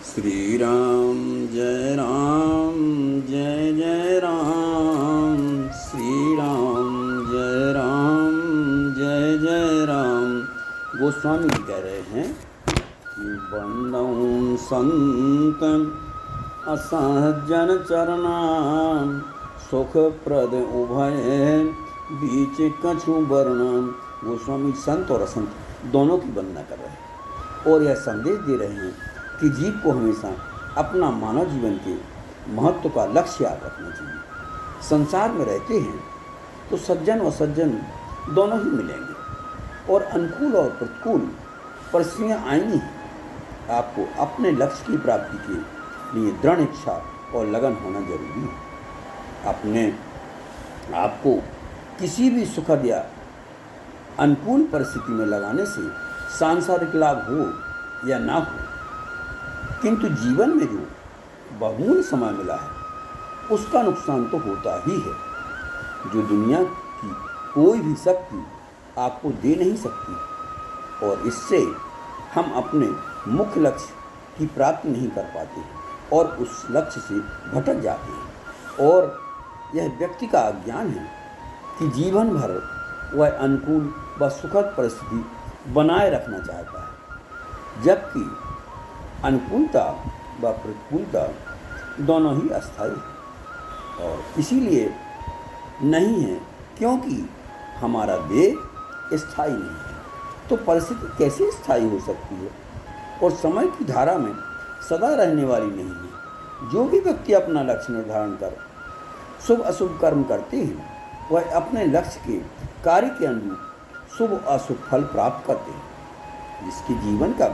श्री राम जय राम जय जय राम। श्री राम जय राम जय जय राम। गोस्वामी जी कह रहे हैं कि बंदौ संत असहजन चरणाम सुख प्रद उभय बीच कछु वर्णम। गोस्वामी संत और असंत दोनों की वंदना कर रहे हैं और यह संदेश दे रहे हैं कि जीव को हमेशा अपना मानव जीवन के महत्व का लक्ष्य याद रखना चाहिए। संसार में रहते हैं तो सज्जन व सज्जन दोनों ही मिलेंगे और अनुकूल और प्रतिकूल परिस्थितियाँ आएंगी। आपको अपने लक्ष्य की प्राप्ति के लिए दृढ़ इच्छा और लगन होना जरूरी है। अपने आपको किसी भी सुखद या अनुकूल परिस्थिति में लगाने से सांसारिक लाभ हो या ना हो, किंतु जीवन में जो बहुमूल्य समय मिला है उसका नुकसान तो होता ही है। जो दुनिया की कोई भी शक्ति आपको दे नहीं सकती और इससे हम अपने मुख्य लक्ष्य की प्राप्ति नहीं कर पाते और उस लक्ष्य से भटक जाते हैं। और यह व्यक्ति का अज्ञान है कि जीवन भर वह अनुकूल व सुखद परिस्थिति बनाए रखना चाहता है, जबकि अनुकूलता व प्रतिकूलता दोनों ही अस्थायी है और इसीलिए नहीं है क्योंकि हमारा देह स्थायी नहीं है। तो परिस्थिति कैसे स्थायी हो सकती है और समय की धारा में सदा रहने वाली नहीं है। जो भी व्यक्ति अपना लक्ष्य निर्धारण कर शुभ अशुभ कर्म करते हैं वह अपने लक्ष्य के कार्य के अनुरूप शुभ अशुभ फल प्राप्त करते हैं। जिसके जीवन का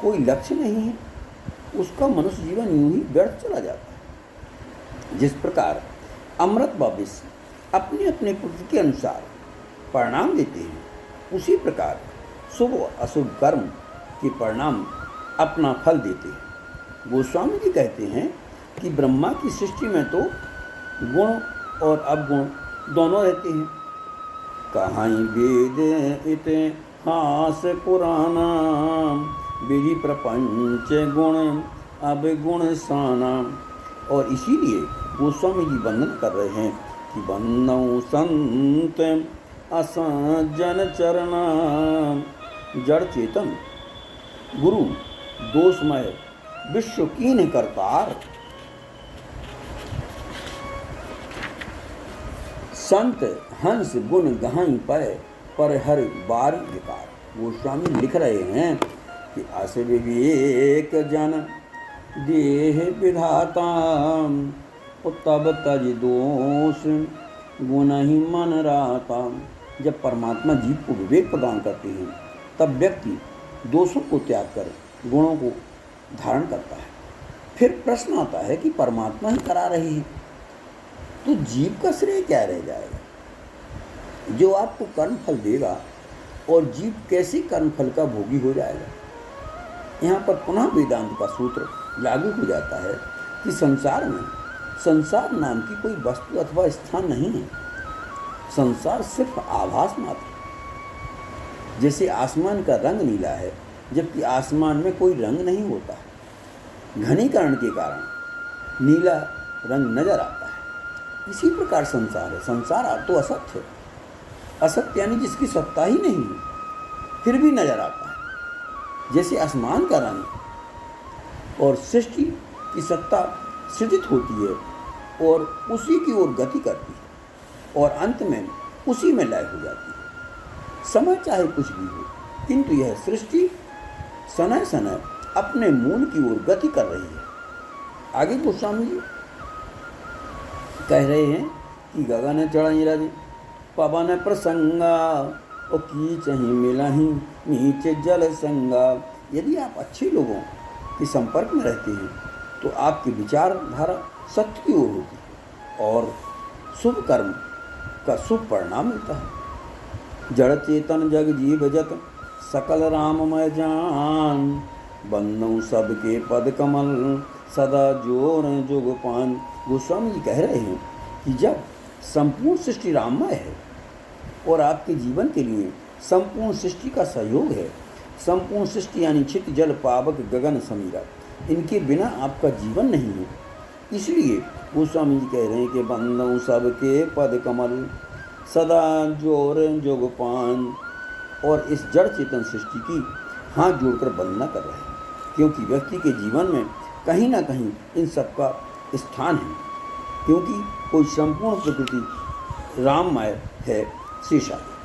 कोई लक्ष्य नहीं है उसका मनुष्य जीवन यूं ही व्यर्थ चला जाता है। जिस प्रकार अमृत व विष अपने अपने प्रकृति के अनुसार परिणाम देते हैं, उसी प्रकार शुभ व अशुभ कर्म के परिणाम अपना फल देते हैं। गोस्वामी जी कहते हैं कि ब्रह्मा की सृष्टि में तो गुण और अवगुण दोनों रहते हैं। कहाई वेद इतिहास पुराना विधि प्रपंच गुण अब गुण साना। और इसीलिए गोस्वामी जी वंदन कर रहे हैं कि बंदौ संत असज्जन चरणा जड़ चेतन गुरु दोषमय विश्व कीन करतार। संत हंस गुण गहाई पाए पर हर बार विकार। गोस्वामी लिख रहे हैं कि अस विवेक जन देह विधाता तब तज दोष गुण ही मन राता। जब परमात्मा जीव को विवेक प्रदान करते हैं तब व्यक्ति दोषों को त्याग कर गुणों को धारण करता है। फिर प्रश्न आता है कि परमात्मा ही करा रहे हैं तो जीव का श्रेय क्या रह जाएगा। जो आपको कर्म फल देगा और जीव कैसे कर्म फल का भोगी हो जाएगा। यहाँ पर पुनः वेदांत का सूत्र लागू हो जाता है कि संसार में संसार नाम की कोई वस्तु अथवा स्थान नहीं है। संसार सिर्फ आभास मात्र है। जैसे आसमान का रंग नीला है जबकि आसमान में कोई रंग नहीं होता है। घनीकरण के कारण नीला रंग नजर आता है। इसी प्रकार संसार है। संसार तो असत्य है। असत्य यानी जिसकी सत्ता ही नहीं है फिर भी नजर आता है। जैसे आसमान का रंग और सृष्टि की सत्ता सृजित होती है और उसी की ओर गति करती है और अंत में उसी में लय हो जाती है। समय चाहे कुछ भी हो किंतु यह सृष्टि समय समय अपने मूल की ओर गति कर रही है। आगे गोस्वामी जी कह रहे हैं कि गगन चढ़ई रज पवन प्रसंगा और कीच ही मिलही नीचे जल संगा। यदि आप अच्छे लोगों के संपर्क में रहते हैं तो आपकी विचारधारा सत्य की ओर होती है और शुभ कर्म का शुभ परिणाम मिलता है। जड़ चेतन जग जीव जत सकल राममय जान बंदौ सबके पद कमल सदा जोर जुग पान। गोस्वामी जी कह रहे हैं कि जब संपूर्ण सृष्टि राममय है और आपके जीवन के लिए संपूर्ण सृष्टि का सहयोग है। संपूर्ण सृष्टि यानी छित जल पावक गगन समीरा इनके बिना आपका जीवन नहीं है। इसलिए गोस्वामी जी कह रहे हैं कि बंदों सबके पद कमल सदा जोर जोगपान, और इस जड़ चेतन सृष्टि की हाथ जोड़कर वंदना कर रहे हैं, क्योंकि व्यक्ति के जीवन में कहीं ना कहीं इन सब का स्थान है, क्योंकि कोई संपूर्ण प्रकृति राममय है। शेषाद्रि।